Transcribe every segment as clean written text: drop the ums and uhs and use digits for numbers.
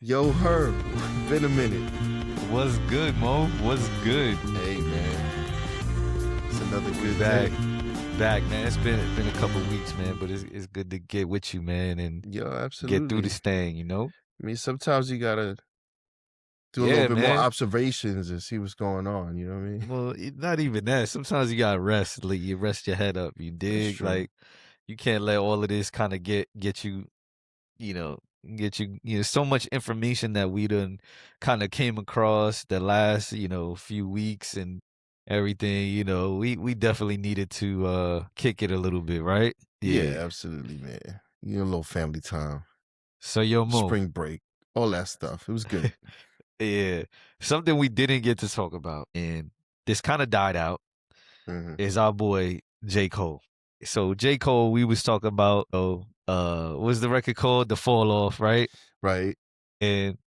Yo, Herb, been a minute. What's good, Mo? What's good? Hey, man, it's another We good back, day. back, man. It's been a couple weeks, man, but it's good to get with you, man, and Yo, get through absolutely. this thing, you know? I mean, sometimes you gotta do a little Yeah, bit more man. observations and see what's going on. You know what I mean? Well, not even that. Sometimes you gotta rest, like you rest your head up. You That's dig? true. Like you can't let all of this kind of get you, you know, so much information that we done kind of came across the last, few weeks and everything. We definitely needed to kick it a little bit, right? Yeah, Yeah. absolutely, man. You know, a little family time, So yo, Mo, spring break, all that stuff. It was good. yeah, something we didn't get to talk about, and this kind of died out, Hmm. is our boy J.Cole. So J.Cole, we was talking about, what was the record called? The Fall Off, right? Right? And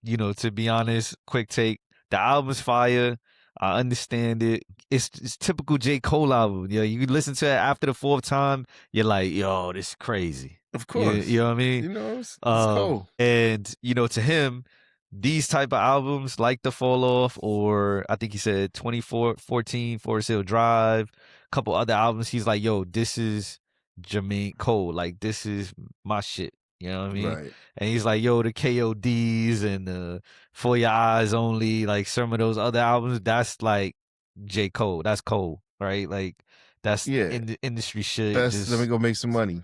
to be honest, quick take, the album's fire. I understand it. It's typical J. Cole album. Yeah, you listen to it after the fourth time, you're like, yo, this is crazy. Of You course. know what I mean? You know, it's cool. And to him, these type of albums like The Fall Off, or I think he said 2014 Forest Hill Drive, a couple other albums, he's like, yo, this is Jermaine Cole. Like, this is my shit. You know what I mean? Right. And he's like, yo, the KODs and For Your Eyes Only, like some of those other albums, that's like J. Cole. That's Cole, right? Like, that's Yeah. in the industry shit. That's let me Just, go make some money.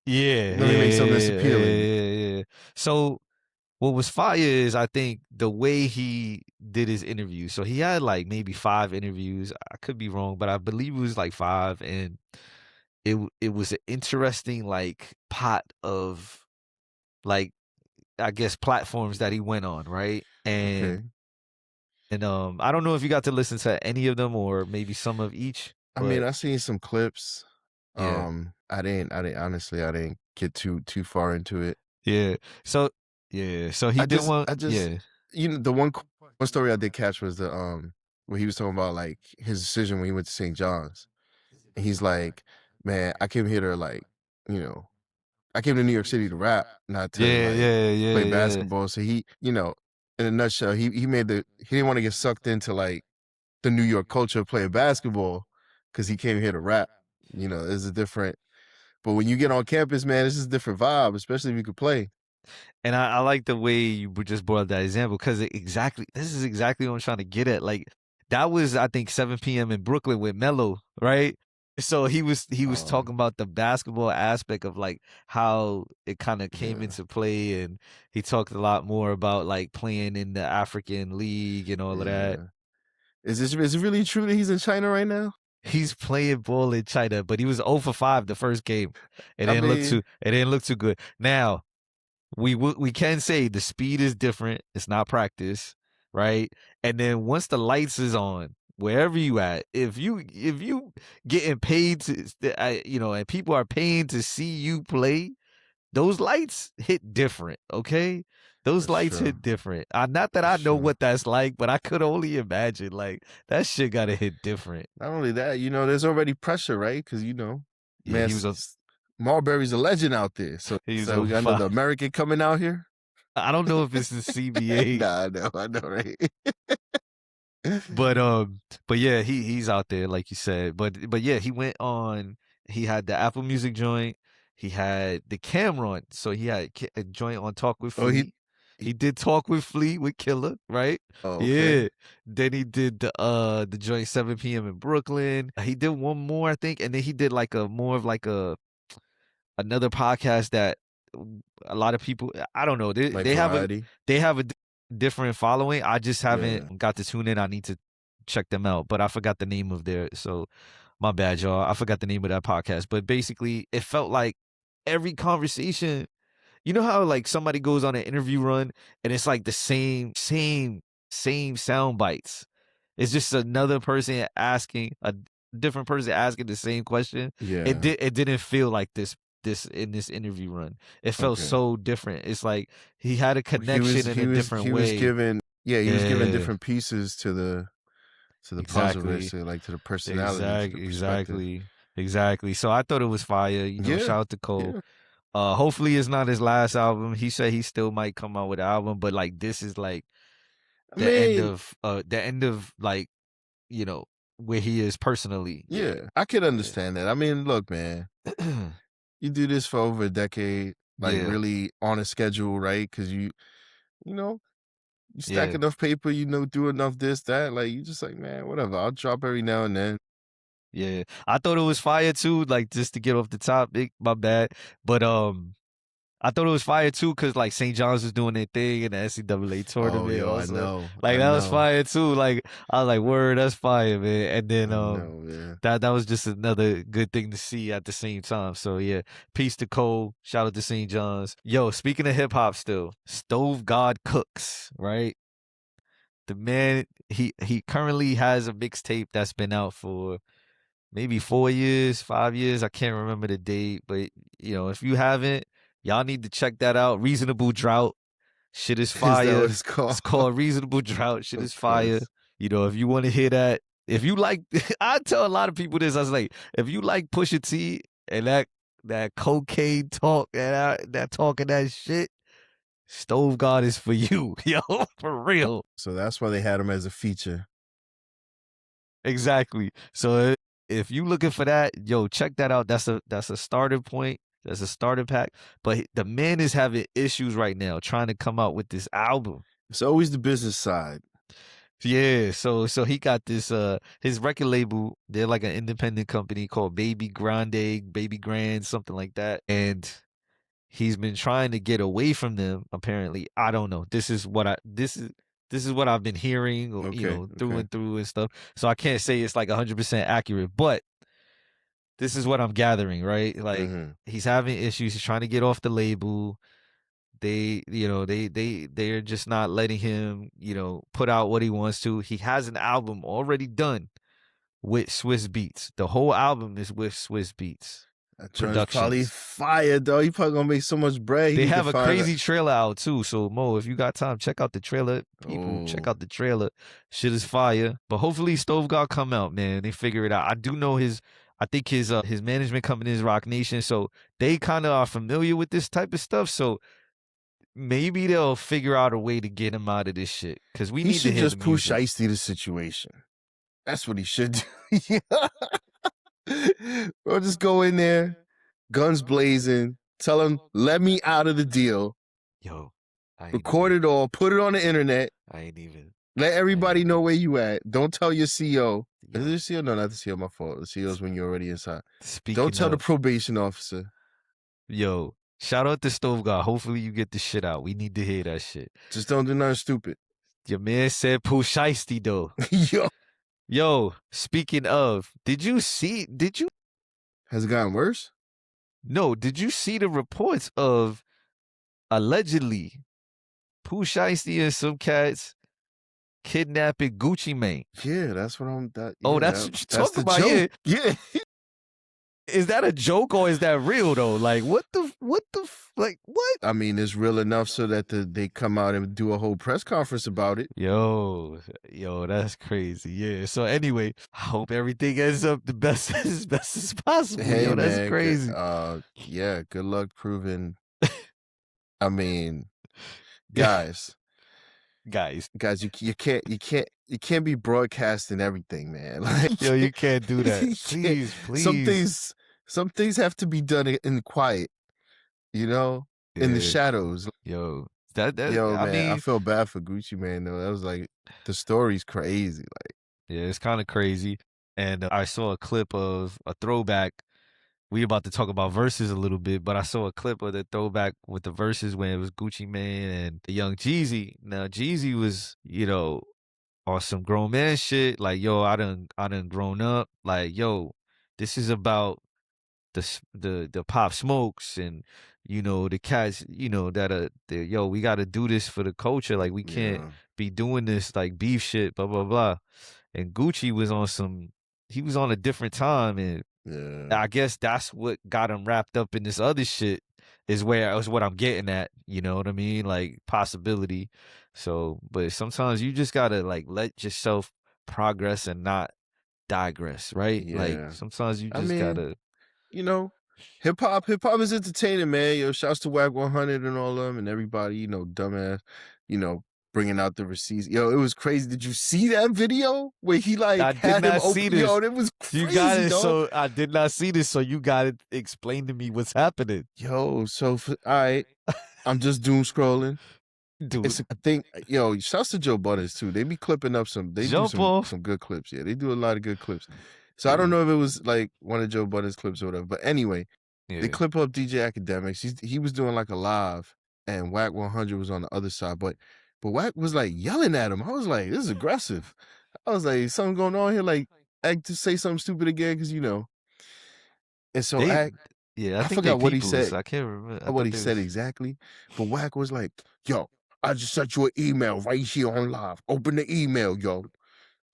yeah, Let yeah, me make something that's yeah, appealing. yeah, yeah, yeah. So, what was fire is I think the way he did his interview. So he had like maybe 5 interviews. I could be wrong, but I believe it was like 5, and it was an interesting like pot of like I guess platforms that he went on, right? Okay. And I don't know if you got to listen to any of them or maybe some of each, I mean, but I seen some clips. yeah, I didn't honestly, I didn't get too far into it. yeah. So yeah, so he I did just, one, I just, yeah, you know, one story I did catch was the where he was talking about like his decision when he went to St. John's, and he's like, man, I came here to like, you know, I came to New York City to rap, not to yeah, like yeah, play yeah, yeah. basketball. So he, in a nutshell, he didn't want to get sucked into like the New York culture of playing basketball because he came here to rap. You know, it's a different. But when you get on campus, man, it's just a different vibe, especially if you could play. And I like the way you just brought up that example because this is exactly what I'm trying to get at. Like that was I think 7 p.m. in Brooklyn with Mello, right? So he was talking about the basketball aspect of like how it kind of came Yeah, into play, and he talked a lot more about like playing in the African League and all of that. yeah. Is it really true that he's in China right now? He's playing ball in China, but he was 0 for 5 the first game. I mean, It didn't look too good. Now, we can say the speed is different. It's not practice, right? And then once the lights is on, wherever you at, if you getting paid and people are paying to see you play, those lights hit different. Okay, those that's lights true. hit different. Not that That's I know true. what that's like, but I could only imagine. Like that shit gotta hit different. Not only that, there's already pressure, right? Because Yeah, man, Marbury's a legend out there. So, he was so we over got another five. American coming out here. I don't know if it's the CBA. Nah, I know, right? But yeah, he's out there like you said. But yeah, he went on. He had the Apple Music joint. He had the Cameron. So he had a joint on Talk with Oh, Fleet. he He did Talk with Fleet with Killer, right? oh, okay. Yeah. Then he did the joint 7 p.m. in Brooklyn. He did one more, I think, and then he did like a more of like another podcast that a lot of people, I don't know, Like they variety. have a different following. I just Yeah. haven't got to tune in. I need to check them out, but I forgot the name of their, so my bad, y'all. I forgot the name of that podcast, but basically it felt like every conversation, you know how like somebody goes on an interview run and it's like the same sound bites. It's just another person asking a different person asking the same question. Yeah. It didn't feel like this in this interview run. It felt Okay. so different. It's like he had a He was connection in he a was different he was way. given yeah, he was given Yeah, different pieces to the puzzle, exactly. basically, like to the personality, to the Exactly, perspective. exactly, exactly. So I thought it was fire. Yeah. Shout out to Cole. Yeah. Hopefully it's not his last album. He said he still might come out with an album, but like this is like I mean, the end of like, you know, where he is personally. Yeah. yeah, I could Yeah. understand that. I mean, look, man, you do this for over a decade, like Yeah. really on a schedule, right? Because you know, you stack Yeah. enough paper, do enough this, that. Like you just like, man, whatever. I'll drop every now and then. Yeah. I thought it was fire too, like just to get off the topic, my bad. But I thought it was fire too, cause like St. John's was doing their thing in the NCAA Oh, tournament. yo, Also, I like that was know, fire too. Like I was like, word, that's fire, man. And then I know, man. that was just another good thing to see at the same time. So yeah, peace to Cole. Shout out to St. John's. Yo, speaking of hip hop, still Stove God Cooks, right? The man, he currently has a mixtape that's been out for maybe 4 years, 5 years. I can't remember the date, but you know, if you haven't, y'all need to check that out. Reasonable Drought, shit is Is that what fire. it's called? It's called Reasonable Drought. Shit Of is fire. course. You know, if you want to hear that, if you like, I tell a lot of people this. I was like, if you like Pusha T and that cocaine talk and that talking that shit, Stove God is for you, yo, for real. So that's why they had him as a feature. Exactly. So if you looking for that, yo, check that out. That's a starting point. That's a starter pack. But the man is having issues right now trying to come out with this album. It's always the business side. Yeah, so he got this his record label, they're like an independent company called Baby Grande, Baby Grand, something like that. And he's been trying to get away from them, apparently. I don't know. This is what I've been hearing, you Okay, know, through okay. and through and stuff. So I can't say it's like 100% accurate, but this is what I'm gathering, right? Like Mm-hmm. he's having issues. He's trying to get off the label. They, you know, they're just not letting him, you know, put out what he wants to. He has an album already done with Swiss Beats. The whole album is with Swiss Beats That joint's probably Productions. fire, though. He probably gonna make so much bread. He They need to have a find a. crazy trailer out too. So Mo, if you got time, check out the trailer. People, check Oh, out the trailer. Shit is fire. But hopefully Stove God come out, man. They figure it out. I do know I think his management company is Rock Nation. So they kind of are familiar with this type of stuff. So maybe they'll figure out a way to get him out of this shit. Cause we he need to should hear the just push music. shiesty the situation. That's what he should do. Or just go in there, guns blazing, tell him, let me out of the deal, Yo, I ain't record even it all, put it on the internet, I ain't even let I everybody ain't know even where you at. Don't tell your CO. Is yo. it the CO? No, not the CO, my fault. The CO's when you're already inside. Don't Speaking tell the of, probation officer. yo, shout out to Stove God. Hopefully you get the shit out. We need to hear that shit. Just don't do nothing stupid. Your man said Pooh Shiesty though. Yo. Yo, speaking of, Has it gotten worse? did you see the reports of allegedly Pooh Shiesty and some cats kidnapping Gucci Mane? Yeah, that's what I'm. Oh, Yeah, that's what you that's talking the about, joke. yeah. Yeah. Is that a joke or is that real though? Like like what? I mean, it's real enough so that they come out and do a whole press conference about it. Yo, that's crazy. Yeah. So anyway, I hope everything ends up the best as best as possible. Hey, Yo, that's man. crazy. Yeah. Good luck proving. I mean, guys, Guys. you can't be broadcasting everything, man. Like, Yo, you can't do that. you can't. Please, Some please. things have to be done in quiet. In the Yeah. shadows. Yo. That Yo, I man, I mean, feel bad for Gucci Man though. That was like the story's crazy. Like, yeah, it's kind of crazy. And I saw a clip of a throwback. We about to talk about verses a little bit, but I saw a clip of the throwback with the verses when it was Gucci Mane and the young Jeezy. Now Jeezy was, you know, on some grown man shit. Like, yo, I done grown up. Like, yo, this is about the Pop Smokes and you know the cats, you know that yo, we got to do this for the culture. Like, we can't yeah, be doing this like beef shit, blah blah blah. And Gucci was on he was on a different time, and yeah, I guess that's what got him wrapped up in this other shit. Is what I'm getting at. You know what I mean? Like possibility. So, but sometimes you just gotta like let yourself progress and not digress, right? Like yeah. sometimes you I just mean, gotta. you know, hip hop is entertaining, man. Yo, shouts to Whack 100 and all of them and everybody, you know, dumbass, you know, bringing out the receipts. Yo, it was crazy. Did you see that video where he like I did had him not see open? Yo, this. it was You got crazy, it. dog. So I did not see this. So you got to explain to me what's happening. Yo, so all right, I'm just doom scrolling. Dude, I think, yo, shouts to Joe Butters too. They be clipping up they do some good clips. Yeah, they do a lot of good clips. So I don't know if it was like one of Joe Butters clips or whatever. But anyway, they clip up DJ Academics. He was doing like a live, and Whack 100 was on the other side. But Whack was like yelling at him. I was like, this is aggressive. I was like, something going on here. Like, act to say something stupid again, because you know. And so I I think forgot what he said. I can't remember What he said exactly. But Whack was like, yo, I just sent you an email right here on live. Open the email, yo.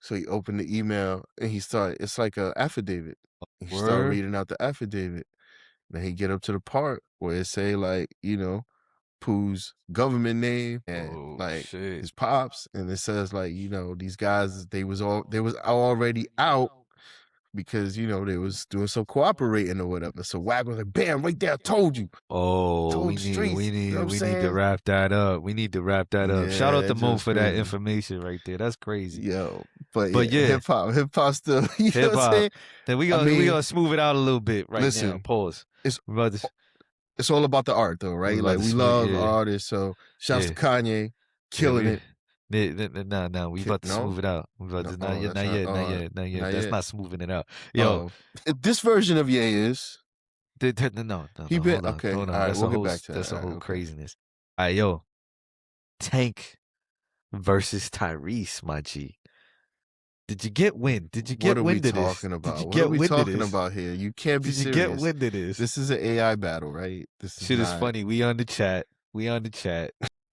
So he opened the email and he started, it's like an affidavit. He started reading out the affidavit. Then he get up to the part where it say like, you know, Pooh's government name and his pops. And it says like, you know, these guys, they was already out because, you know, they was doing some cooperating or whatever. So Whack was like, bam, right there, I told you. Oh, we need to wrap that up. We need to wrap that up. Shout out to Mo for that information right there. That's crazy. Yo, but yeah, hip hop still. You know what I'm saying? Then we gonna smooth it out a little bit right now. Pause. It's all about the art though, right? Like we love artists. So shouts to Kanye, killing it. No, we about to smooth it out. We about to not yet. That's not smoothing it out. Yo, this version of Ye is. No. Hold on. All right, we'll get back to that. That's a whole craziness. All right, yo, Tank versus Tyrese, my G. Did you get wind? Did you get wind of this? What are we talking about here? You can't be serious. Did you get wind of this? This is an AI battle, right? This is funny. We on the chat.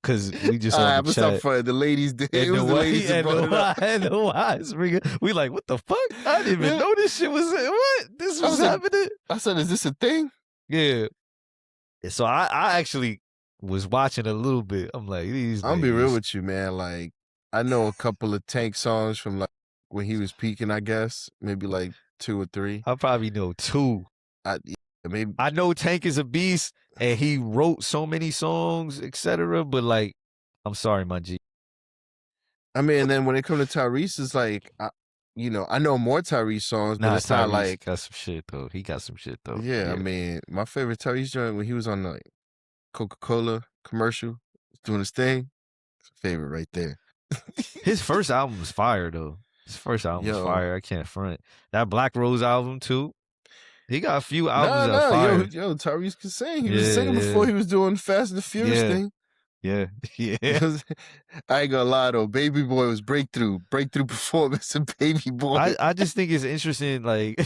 Because we just on the chat. The ladies did. It was the ladies that brought it up. We like, what the fuck? I didn't even know this shit was what? This was happening? I said, is this a thing? Yeah. So I actually was watching a little bit. I'm like, I'm be real with you, man. Like, I know a couple of Tank songs from like when he was peaking, I guess. Maybe like 2 or 3. I probably know 2. Maybe I know Tank is a beast and he wrote so many songs, etc. But like, I'm sorry, my G. I mean, and then when it comes to Tyrese, it's like, you know, I know more Tyrese songs, but it's not like got some shit though. He got some shit though. Yeah, I mean, my favorite Tyrese joint when he was on the like, Coca-Cola commercial, doing his thing. It's a favorite right there. His first album was fire though. His first album was fire. I can't front. That Black Rose album too. He got a few albums that fire. Yo, Tyrese could sing. He was singing before he was doing Fast and the Furious thing. Yeah. I ain't gonna lie though, Baby Boy was breakthrough performance of Baby Boy. I just think it's interesting, like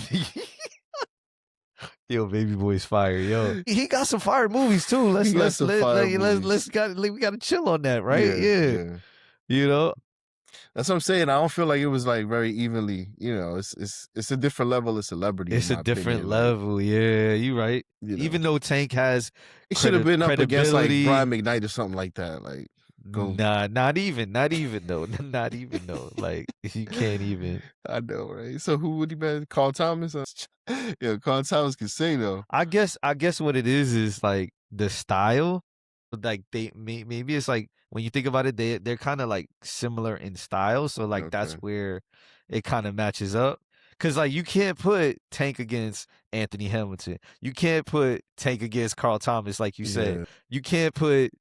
yo, Baby Boy's fire, yo. He got some fire movies too. We gotta chill on that, right? Yeah. You know? That's what I'm saying. I don't feel like it was like very evenly, you know, it's a different level of celebrity. It's a different level, yeah. You right. You know. Even though Tank has it should have been up against like Brian McKnight or something like that. Like not even though. Not even though. Like you can't even. I know, right? So who would he be? Carl Thomas? Yeah, Carl Thomas can sing though. I guess what it is like the style. Like maybe it's like when you think about it, they're kind of like similar in style. So like that's where it kind of matches up. Cause like you can't put Tank against Anthony Hamilton. You can't put Tank against Carl Thomas, like you said. You can't put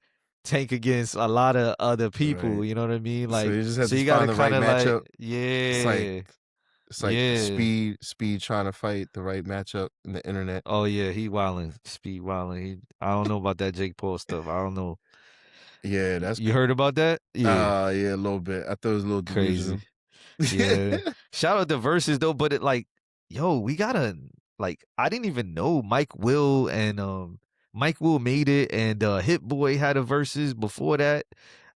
Tank against a lot of other people. You know what I mean? Like so you gotta kind of like yeah. It's like speed trying to fight the right matchup in the internet. Oh yeah, he wilding, Speed wilding. I don't know about that J.Cole stuff. I don't know. Yeah, that's you heard about that? Yeah, yeah, a little bit. I thought it was a little crazy. Yeah. Shout out to Versus though, but it like, yo, we gotta like. I didn't even know Mike Will made it, and Hit Boy had a Versus before that.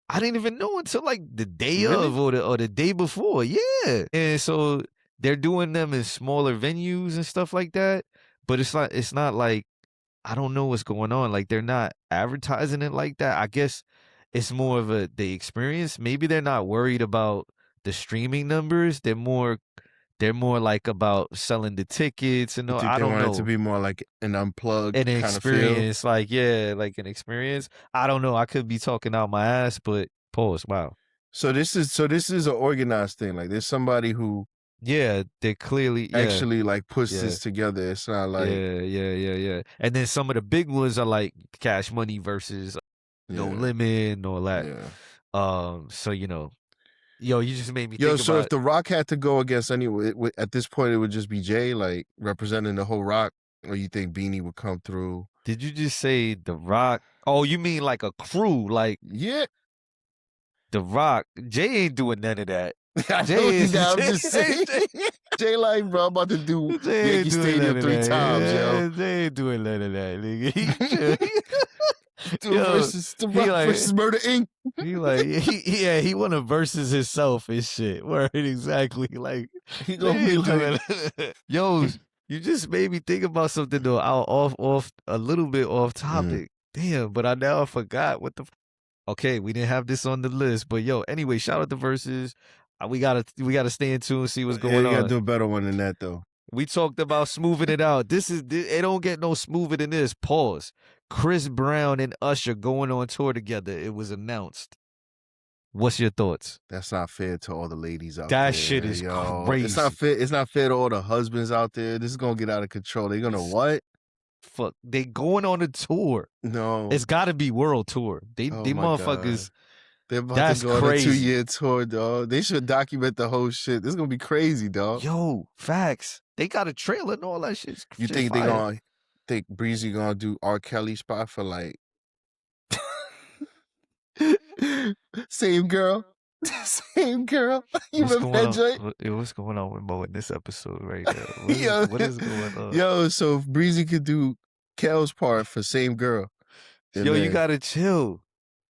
I didn't even know until like the day of or the day before. Yeah, and so they're doing them in smaller venues and stuff like that. But it's not like I don't know what's going on. Like they're not advertising it like that. I guess it's more of the experience. Maybe they're not worried about the streaming numbers. They're more They're more like about selling the tickets and You all. think I they don't want it to know. be more like an unplugged An kind of feel? experience, like, yeah, like an experience. I don't know. I could be talking out my ass, but pause. Wow. So this is an organized thing. Like there's somebody who Yeah, they're clearly, yeah, actually like puts yeah, this together. It's not like yeah. And then some of the big ones are like Cash Money versus No yeah, Limit and all that. yeah. So yo, you just made me Yo, think so if about. The Rock had to go against anyone at this point, it would just be Jay, like representing the whole Rock, or you think Beanie would come through? Did you just say The Rock? Oh, you mean like a crew, like Yeah, The Rock? Jay ain't doing none of that. I know Jay he is not. I'm Jay, just saying. Jay, like, bro, I'm about to do Jay Yankee ain't doing none Stadium of 3 times, yo. that. Jay ain't doing none of that, nigga. He chill. Do Yo, versus The he Rock like versus Murder Inc. he wanna versus himself and shit. Word, exactly. Like He they gonna be ain't like, doing yo, you just made me think about something though. Out off a little bit off mm. topic. Damn, but I now forgot what the okay, we didn't have this on the list, but yo, anyway, shout out to versus. We gotta stay in tune and see what's Yeah, going you gotta on. do a better one than that though. We talked about smoothing it out. It don't get no smoother than this. Pause. Chris Brown and Usher going on tour together. It was announced. What's your thoughts? That's not fair to all the ladies out That there, shit is yo. It's not crazy. fair. It's not fair to all the husbands out there. This is gonna get out of control. They're gonna It's what? fuck. They going on a tour. No. It's got to be world tour. Oh They my god. motherfuckers. They're about to That's go on a crazy. 2-year tour, dog. They should document the whole shit. This is gonna be crazy, dog. Yo, facts. They got a trailer and all that shit. You Shit think they fire. gonna think Breezy gonna do R. Kelly spot for like same girl? Same girl? You What's remember going that on? joint? What's going on with Mo in this episode right now? Yo, What is going on? yo, so if Breezy could do Kel's part for same girl, and Yo, you then gotta chill.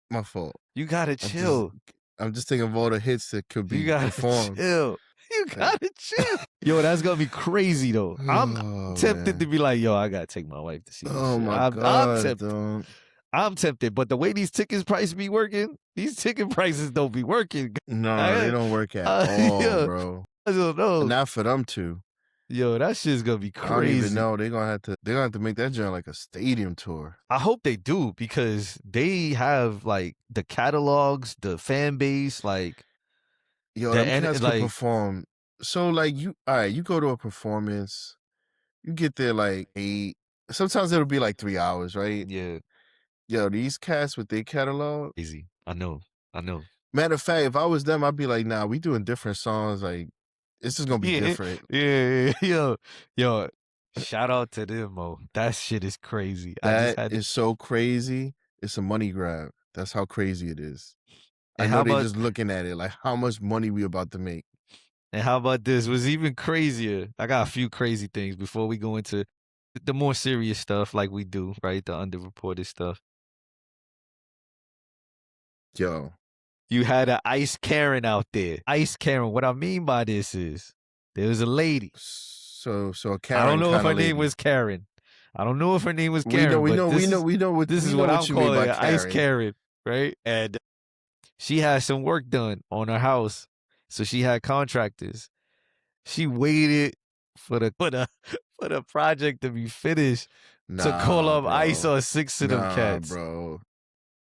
my fault. You gotta I'm just chill. I'm just thinking of all the hits that could You be gotta performed. chill. You Like, gotta chill. Yo, that's gonna be crazy though. I'm oh tempted to man. be like, yo, I gotta take my wife to see this Oh shit. my I'm god, tempted. dog. I'm tempted. But the way these tickets prices be working, these ticket prices don't be working. No, they don't work at all, Yeah, bro. I don't know. Not for them two. Yo, that shit's gonna be I don't even crazy. know. They're gonna have to make that joint like a stadium tour. I hope they do because they have like the catalogs, the fan base, like Yo, the them and cats can like perform. So like all right, you go to a performance, you get there like 8. Sometimes it'll be like 3 hours, right? yeah, Yo, these cats with their catalog. easy. I know. Matter of fact, if I was them, I'd be like, nah, we doing different songs. Like, this is gonna be Yeah, different. yo. Shout out to them, Mo. That shit is crazy. I just That had is so crazy. It's a money grab. That's how crazy it is. I and know how they about just looking at it like how much money we about to make. this? Was even crazier. I got a few crazy things before we go into the more serious stuff like we do, right? The underreported stuff. Yo. You had a Ice Karen out there. Ice Karen. What I mean by this is there was a lady. So a I don't Karen know if kind her of name lady. was Karen. I don't know if her name was We Karen, but know this is what I'm what you mean calling by an Ice Karen. Karen, right? And she had some work done on her house, so she had contractors. She waited for the project to be finished to call Nah, up Ice bro. on 6 of them Nah, cats. bro.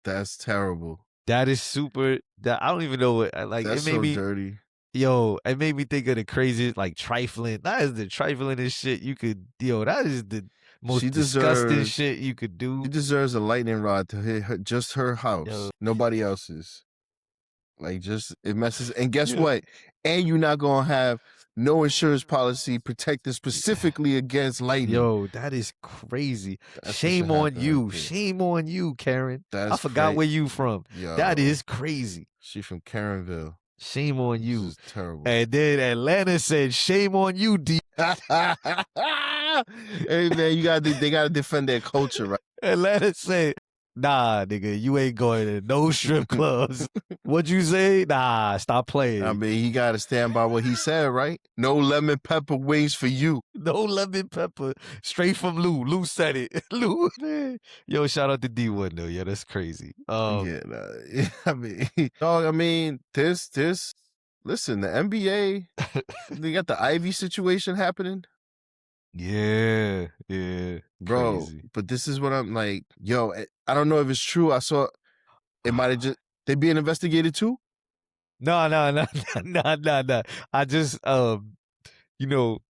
That's terrible. That is super. That I don't even know what like. That's It made so me. dirty. Yo, it made me think of the craziest, like trifling. That is the triflingest shit you could. Yo, that is the most She disgusting deserves shit you could do. She deserves a lightning rod to hit just her house. Yo. Nobody else's. Like just it messes. And guess Yeah. what? And you're not gonna have no insurance policy protected specifically against lightning. Yo, that is crazy. That's what Shame should on happen you. right there. Shame on you, Karen. I That's forgot where crazy. you from. Yo, That is crazy. she from Karenville. Shame on This you. is terrible. And then Atlanta said, "Shame on you, D." Hey man, they gotta defend their culture, right? Atlanta said, "Nah, nigga, you ain't going to no strip clubs." What'd you say? Nah, stop playing. I mean, he gotta stand by what he said, right? No lemon pepper wings for you. No lemon pepper. Straight from Lou. Lou said it. Lou, man. Yo, shout out to D1 though. Yeah, that's crazy. Yeah, nah, I mean, dog. I mean, this Listen, the NBA, they got the Ivy situation happening, Yeah, bro. crazy. But this is what I'm like, yo. I don't know if it's true. I saw it might have just they being investigated too. No, no, no, no, no, no. I just I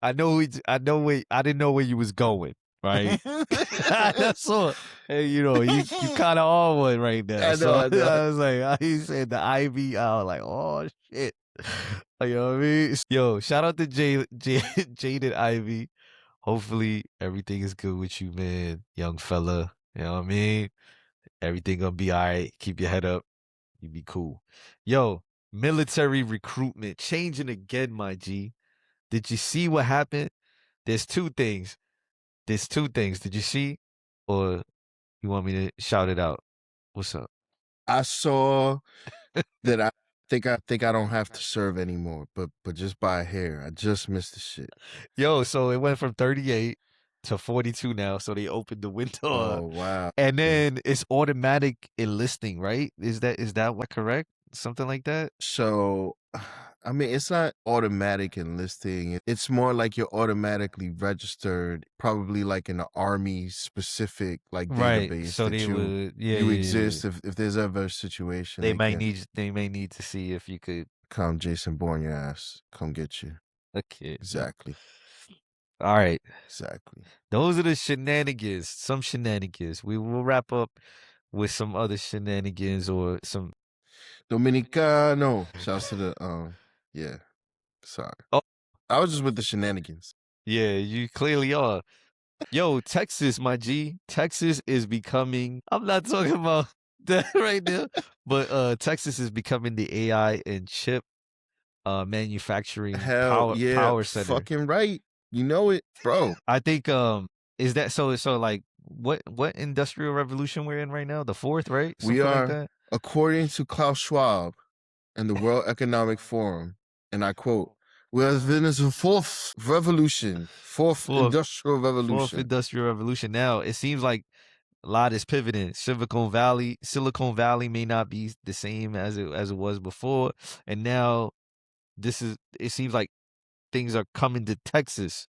I didn't know where you was going, right? That's all. Hey, you kind of on one right now. I know, So I know. I was like, he said the IV. I was like, oh shit. You know what I mean? Yo, shout out to Jaded Ivy. Hopefully everything is good with you, man, young fella. You know what I mean? Everything gonna be all right. Keep your head up. You be cool. Yo, military recruitment changing again, my G. Did you see what happened? There's two things. There's two things. Did you see? Or you want me to shout it out? What's up? I saw that I think I don't have to serve anymore, but just by a hair. I just missed the shit. Yo, so it went from 38 to 42 now. So they opened the window up. Oh wow. And then it's automatic enlisting, right? Is that what correct? Something like that? So I mean, it's not automatic enlisting. It's more like you're automatically registered, probably like in the army specific like Right. database So that they would you yeah. exist. If there's ever a situation, They may need to see if you could come Jason Bourne your ass, come get you. okay. Exactly. All right. Exactly. Those are the shenanigans. Some shenanigans. We will wrap up with some other shenanigans or some Dominicano. Shouts to the yeah. Sorry. oh I was just with the shenanigans. yeah, you clearly are. Yo, Texas, my G. Texas is becoming I'm not talking about that right now, but Texas is becoming the AI and chip manufacturing Hell yeah, power center. fucking right. You know it, bro. I think is that so like what industrial revolution we're in right now? The fourth, right? We Something like are, that? according to Klaus Schwab and the World Economic Forum, and I quote, "We are in this fourth revolution, fourth Fourth industrial fourth revolution." industrial revolution. Now it seems like a lot is pivoting. Silicon Valley may not be the same as it was before, and now it seems like things are coming to Texas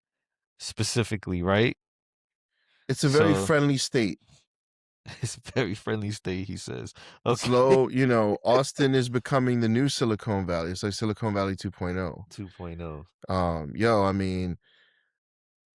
specifically, right? It's a very So friendly state. it's a very friendly state, he says. It's Okay. low, Austin is becoming the new Silicon Valley. It's like Silicon Valley 2.0. 2.0. Yo, I mean,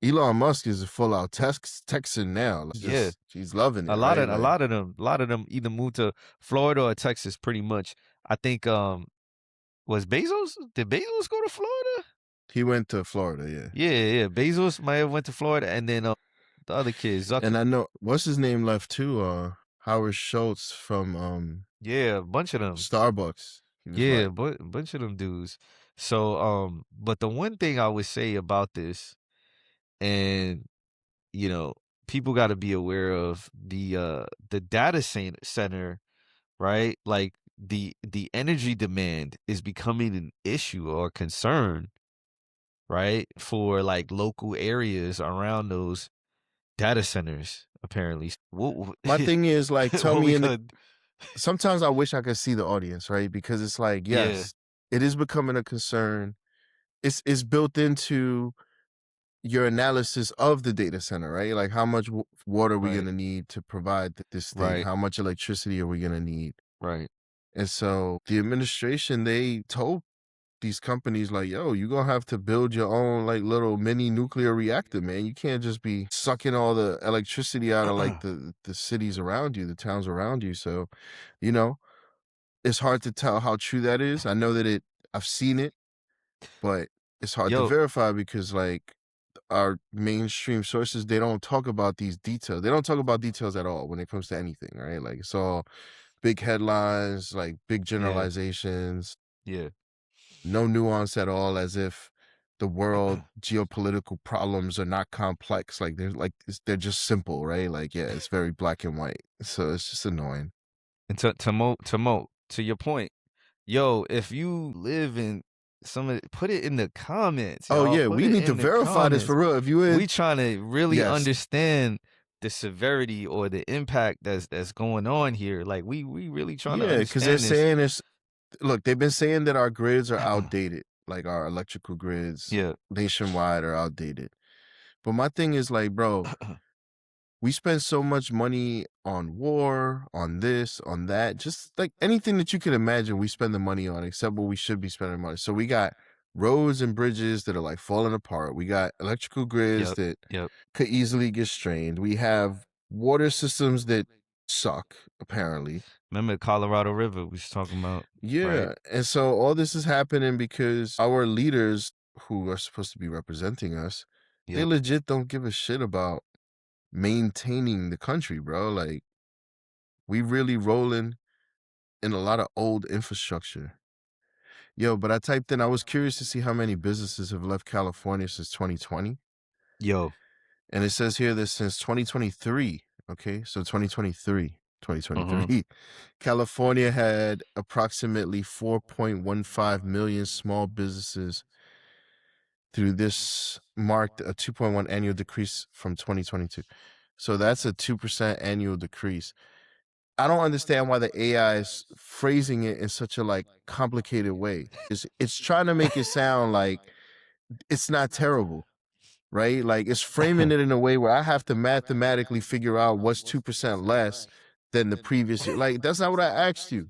Elon Musk is a full out Texan now. Yeah. He's loving A it, lot right? of a Like lot of them, either moved to Florida or Texas pretty much. I think was Bezos? Did Bezos go to Florida? he went to Florida, yeah. Yeah. Bezos might have went to Florida, and then the other kid, Zucker. And I know what's his name left too, Howard Schultz from Yeah, a bunch of them. Starbucks. He was Yeah, like, but a bunch of them dudes. So but the one thing I would say about this, and you know, people got to be aware of the data center, right? Like the energy demand is becoming an issue or concern, right? For like local areas around those data centers, apparently. my thing is like, tell What me we in the could sometimes I wish I could see the audience, right? Because it's like, yeah, yes, it is becoming a concern. It's built into your analysis of the data center, right? Like how much water are we right, gonna need to provide this thing? right, How much electricity are we gonna need? right. And so the administration, they told these companies like, yo, you're gonna have to build your own like little mini nuclear reactor, man. You can't just be sucking all the electricity out of like the cities around you, the towns around you. So, you know, it's hard to tell how true that is. I know that I've seen it, but it's hard to Yo, verify because like our mainstream sources, they don't talk about these details. They don't talk about details at all when it comes to anything, right? Like it's all big headlines, like big yeah, generalizations, yeah. no nuance at all, as if the world geopolitical problems are not complex. Like they're just simple, right? Like yeah, it's very black and white. So it's just annoying. And to your point, yo, if you live in some of put it in the comments, Oh y'all. yeah, Put we it need to in the verify this comments. for real. If you We in, trying to really yes, understand the severity or the impact that's going on here. Like we really trying to yeah, because they're understand this. saying it's Look, they've been saying that our grids are outdated, like our electrical grids Yeah. nationwide are outdated. But my thing is like, bro, we spend so much money on war, on this, on that, just like anything that you can imagine, we spend the money on except what we should be spending money. So we got roads and bridges that are like falling apart. We got electrical grids Yep. that Yep. could easily get strained. We have water systems that suck, apparently. Remember Colorado River we was talking about, right? Yeah. And so all this is happening because our leaders who are supposed to be representing us, they Yep. legit don't give a shit about maintaining the country, bro. Like we really rolling in a lot of old infrastructure. Yo, but I typed in, I was curious to see how many businesses have left California since 2020. Yo. And it says here that since 2023, okay, so 2023, Uh-huh. 2023, California had approximately 4.15 million small businesses. Through this marked a 2.1 annual decrease from 2022. So that's a 2% annual decrease. I don't understand why the AI is phrasing it in such a like complicated way. It's trying to make it sound like it's not terrible, right? Like it's framing it in a way where I have to mathematically figure out what's 2% less than the previous year. Like that's not what I asked you.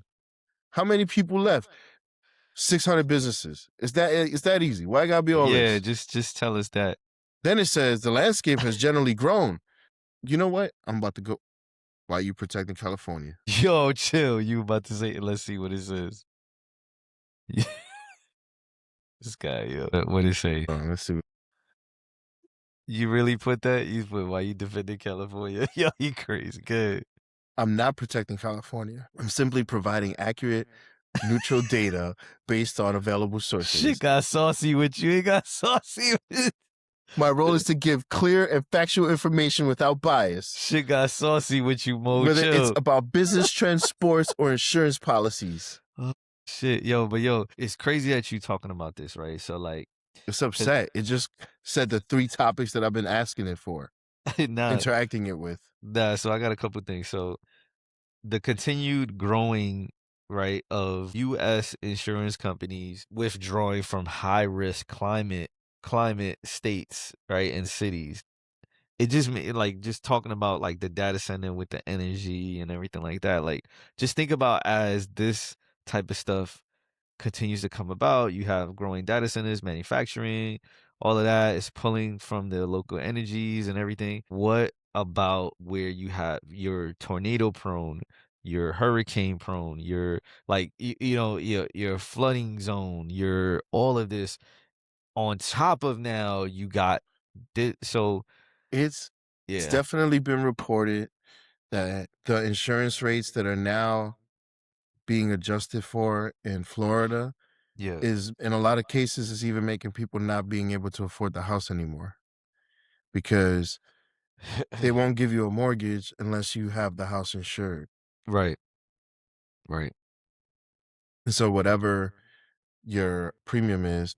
How many people left? 600 businesses. It's that easy. Why I gotta be all Yeah, this? just tell us that. Then it says the landscape has generally grown. You know what? I'm about to go. Why are you protecting California? Yo, chill. You about to say, let's see what it says. This guy, yo. What it say? Let's see. You really put that? You put why you defending California? Yo, you crazy. Good. I'm not protecting California. I'm simply providing accurate, neutral data based on available sources. Shit got saucy with you. It got saucy with My role is to give clear and factual information without bias. Shit got saucy with you, Mo. Whether it's Chill. about business trends, sports, or insurance policies. Oh, shit, yo, but yo, it's crazy that you talking about this, right? So like, It's upset. It just said the 3 topics that I've been asking it for, nah, interacting it with. nah. So I got a couple things. So the continued growing, right, of U.S. insurance companies withdrawing from high risk climate states, right, and cities. It just made like just talking about like the data center with the energy and everything like that. Like, just think about as this type of stuff continues to come about. You have growing data centers, manufacturing, all of that is pulling from the local energies and everything. What about where you have your tornado prone, your hurricane prone, your like you know your flooding zone, your all of this on top of now you got this. So It's yeah, definitely been reported that the insurance rates that are now being adjusted for in Florida yeah. is in a lot of cases is even making people not being able to afford the house anymore because they won't give you a mortgage unless you have the house insured. Right, right. And so whatever your premium is,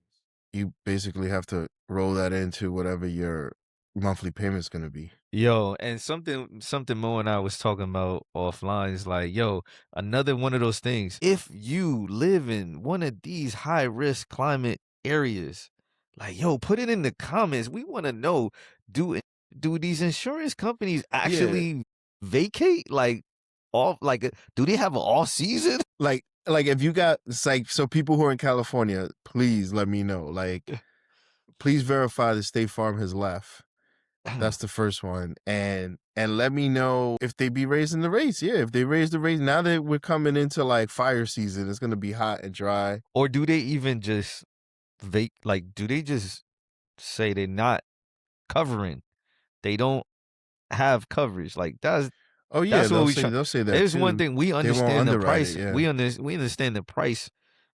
you basically have to roll that into whatever your monthly payment's going to be. Yo, and something Mo and I was talking about offline is like, yo, another one of those things. If you live in one of these high risk climate areas, like, yo, put it in the comments. We want to know, do do these insurance companies Yeah, actually vacate like off like do they have an off season? like if you got it's like so people who are in California, please let me know. Like please verify that State Farm has left. That's the first one. And let me know if they be raising the rates. Yeah, if they raise the rates now that we're coming into like fire season, it's gonna be hot and dry. Or do they even just like do they just say they're not covering? They don't have coverage. Like Oh yeah, that's what we try. they'll say that There's one too. thing we They won't understand the underwrite it, price. yeah. We understand the price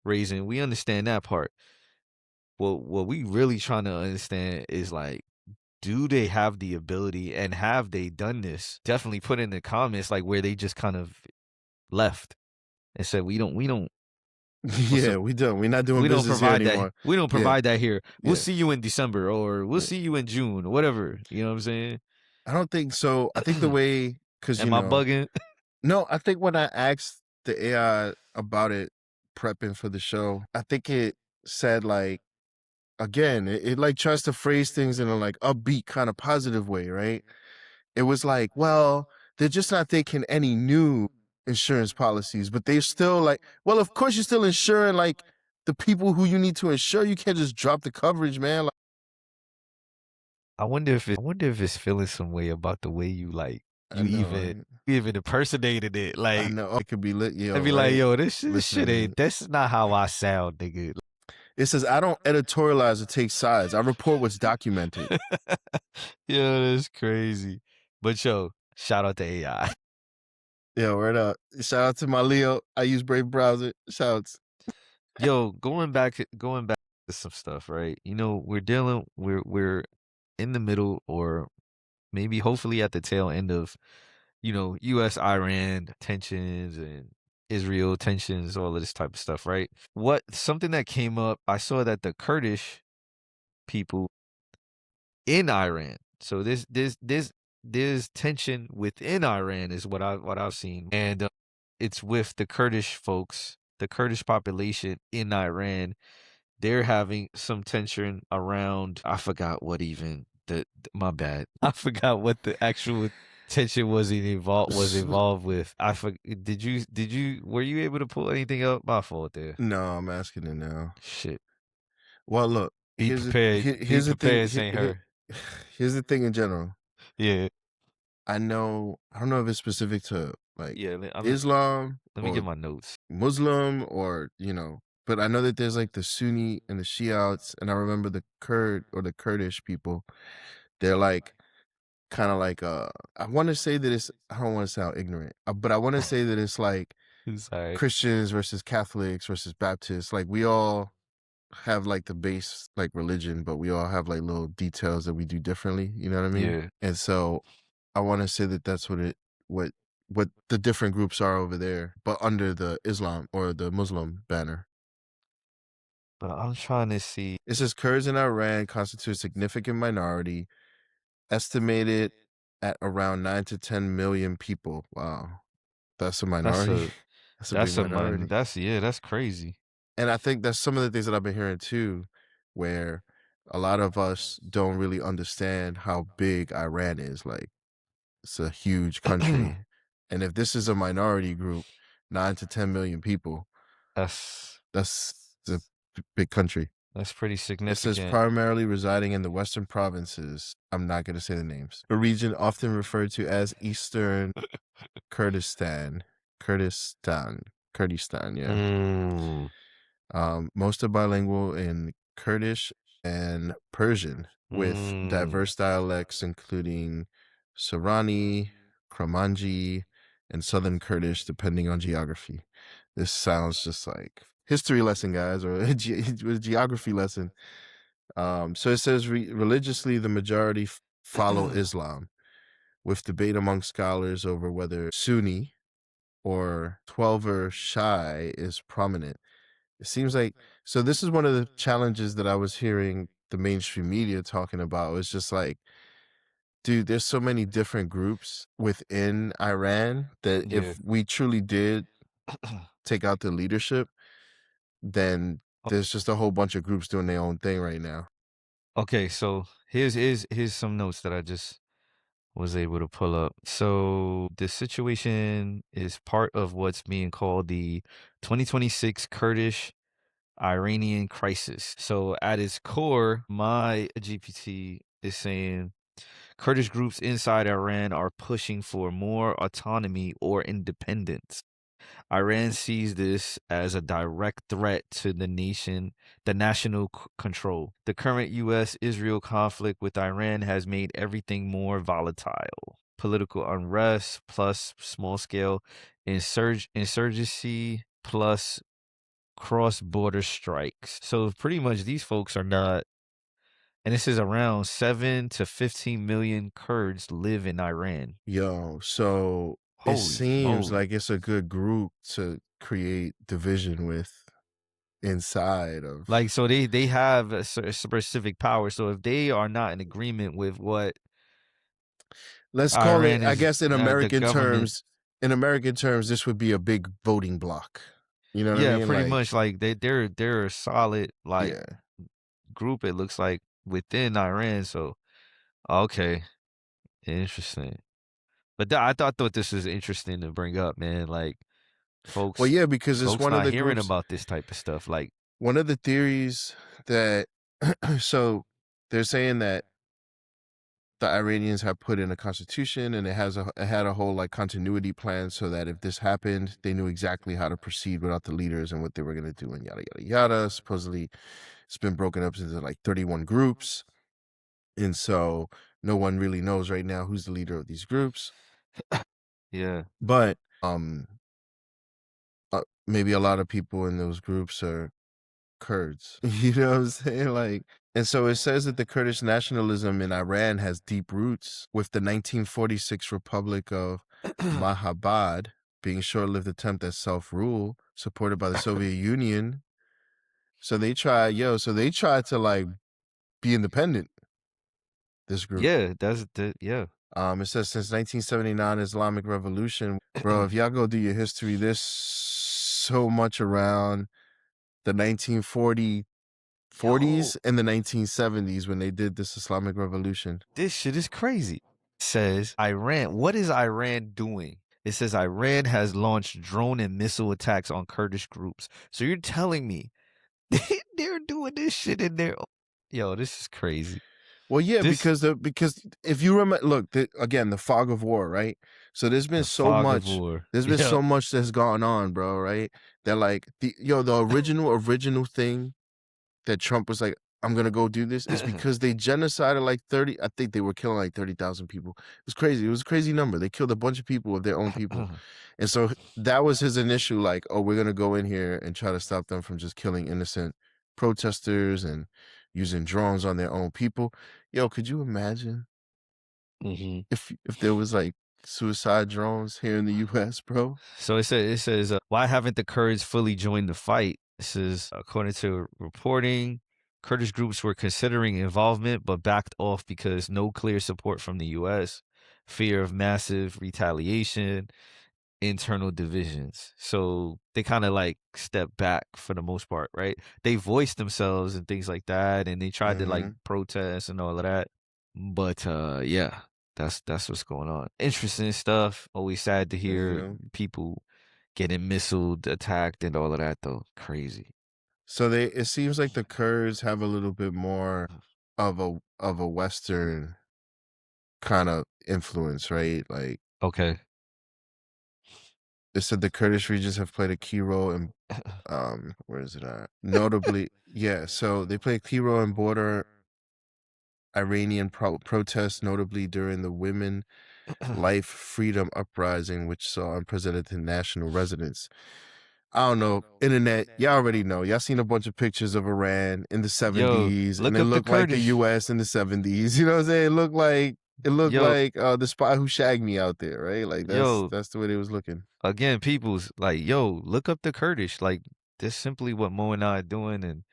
raising. We understand that part. Well, what we really trying to understand is like, do they have the ability and have they done this? Definitely put in the comments like where they just kind of left and said we don't Yeah, we don't. We're not doing we don't business here provide that. anymore. We don't Yeah, provide that here. We'll yeah. see you in December or we'll Yeah. see you in June, whatever. You know what I'm saying? I don't think so. I think the way because Am I bugging? no, I think when I asked the AI about it prepping for the show. I think it said like again, it like tries to phrase things in a like upbeat kind of positive way, right? It was like, well, they're just not taking any new insurance policies, but they're still like, well, of course you're still insuring like the people who you need to insure. You can't just drop the coverage, man. Like, I wonder if it's feeling some way about the way you like I know, right? you even impersonated it. I Like know it could be lit, I'd yo, be like, right? yo, this shit Listen, ain't that's not how I sound, nigga. it says I don't editorialize or take sides. I report what's documented. Yo, that's crazy. But yo, shout out to AI. Yeah, word up. Shout out to my Leo. I use Brave browser. Shouts. Yo, going back to some stuff, right? You know, we're in the middle or maybe hopefully at the tail end of, US Iran tensions and Israel tensions, all of this type of stuff, right? What something that came up, I saw that the Kurdish people in Iran. So there's tension within Iran is what I've seen, and it's with the Kurdish folks, the Kurdish population in Iran. They're having some tension around. I forgot what even my bad. I forgot what the actual tension was involved with. Did you were you able to pull anything up? My fault there. No, I'm asking it now. Shit. Well, look, Be prepared. Be here's the thing. prepared, Saint Her. Here's the thing in general. Yeah. I don't know if it's specific to like Yeah. Islam Let me get or my notes. Muslim or, but I know that there's like the Sunni and the Shiites, and I remember the Kurd or the Kurdish people. They're like kind of like I want to say that it's I don't want to sound ignorant, but I want to say that it's like Sorry. Christians versus Catholics versus Baptists. Like we all have like the base like religion, but we all have like little details that we do differently. You know what I mean? Yeah. And so I want to say that that's what what the different groups are over there, but under the Islam or the Muslim banner. But I'm trying to see. It says Kurds in Iran constitute a significant minority, estimated at around 9 to 10 million people. Wow, that's a That's minority. a That's a big minority. that's crazy. And I think that's some of the things that I've been hearing too, where a lot of us don't really understand how big Iran is. Like, it's a huge country. And if this is a minority group, 9 to 10 million people, That's that's a big country. that's pretty It says significant. primarily residing in the western provinces. I'm not going to say the names. A region often referred to as Eastern Kurdistan. Kurdistan, yeah. Mm, Most are bilingual in Kurdish and Persian, with mm. diverse dialects including Sorani, Kramanji, and Southern Kurdish, depending on geography. This sounds just like history lesson, guys, or a geography lesson. So it says religiously, the majority follow Islam, with debate among scholars over whether Sunni or Twelver Shia is prominent. It seems like so this is one of the challenges that I was hearing the mainstream media talking about. It's just like, dude, there's so many different groups within Iran that Yeah. if we truly did take out the leadership, then there's just a whole bunch of groups doing their own thing right now. Okay, so here's some notes that I just was able to pull up. So the situation is part of what's being called the 2026 Kurdish Iranian crisis. So at its core, my GPT is saying Kurdish groups inside Iran are pushing for more autonomy or independence. Iran sees this as a direct threat to the national control. The current US Israel conflict with Iran has made everything more volatile. Political unrest plus small scale insurgency plus cross border strikes. So pretty much these folks are not, and this is around 7 to 15 million Kurds live in Iran. Yo, so it Holy seems moly. like it's a good group to create division with inside of. Like, so they have a specific power. So if they are not in agreement with what Let's call it, Iran I is, guess, the government, In American terms, this would be a big voting block. You know what I Yeah, mean? pretty Like, much like they're a solid like yeah. group, it looks like within Iran. So okay, interesting. But I thought this was interesting to bring up, man. Like Well, folks yeah, because it's folks one of not the hearing groups, about this type of stuff. Like one of the theories that, so they're saying that the Iranians have put in a constitution, and it had a whole like continuity plan so that if this happened, they knew exactly how to proceed without the leaders and what they were going to do and yada yada yada. Supposedly, it's been broken up into like 31 groups, and so no one really knows right now who's the leader of these groups. yeah. But maybe a lot of people in those groups are Kurds. You know what I'm saying? Like, and so it says that the Kurdish nationalism in Iran has deep roots, with the 1946 Republic of Mahabad being a short-lived attempt at self-rule supported by the Soviet Union. So they tried to like be independent, this group. Yeah, that's the yeah. It says since 1979 Islamic Revolution, bro, if y'all go do your history, there's so much around the 1940 Yo, 40s and the 1970s when they did this Islamic Revolution. this shit is crazy. Says Iran. What is Iran doing? It says Iran has launched drone and missile attacks on Kurdish groups. So you're telling me they're doing this shit in their own. Yo, this is crazy. Well, yeah, This because if you remember, look, again, the fog of war, right? So the fog of war. there's been Yeah. so much that's gone on, bro, right? That like the original thing that Trump was like, I'm gonna go do this, is because they genocided like 30. I think they were killing like 30,000 people. It was crazy. It was a crazy number. They killed a bunch of people of their own people, and so that was his initial like, oh, we're gonna go in here and try to stop them from just killing innocent protesters and using drones on their own people. Yo, could you imagine Mhm. if there was like suicide drones here in the U.S., bro? So it says why haven't the Kurds fully joined the fight? This is according to reporting. Kurdish groups were considering involvement but backed off because no clear support from the US, fear of massive retaliation, internal divisions. So they kind of like step back for the most part, right? They voiced themselves and things like that, and they tried to like Mm-hmm. protest and all of that. But yeah, that's what's going on. Interesting stuff. Always sad to You hear know. people getting missile attacked and all of that though. Crazy. So it seems like the Kurds have a little bit more of a Western kind of influence, right? Like Okay. it said the Kurdish regions have played a key role in where is it at? Notably, yeah, so they play a key role in border Iranian protests, notably during the Women Life Freedom Uprising, which saw unprecedented national resonance. I don't know, internet, y'all already know. Y'all seen a bunch of pictures of Iran in the Yo, 70s, and look it up the looked like the Kurdish. US in the 70s. You know what I'm saying? It looked Yo, like the spy who shagged me out there, right? Like yo, that's the way they was looking. again, people's like, yo, look up the Kurdish. Like, this simply what Mo and I are doing, and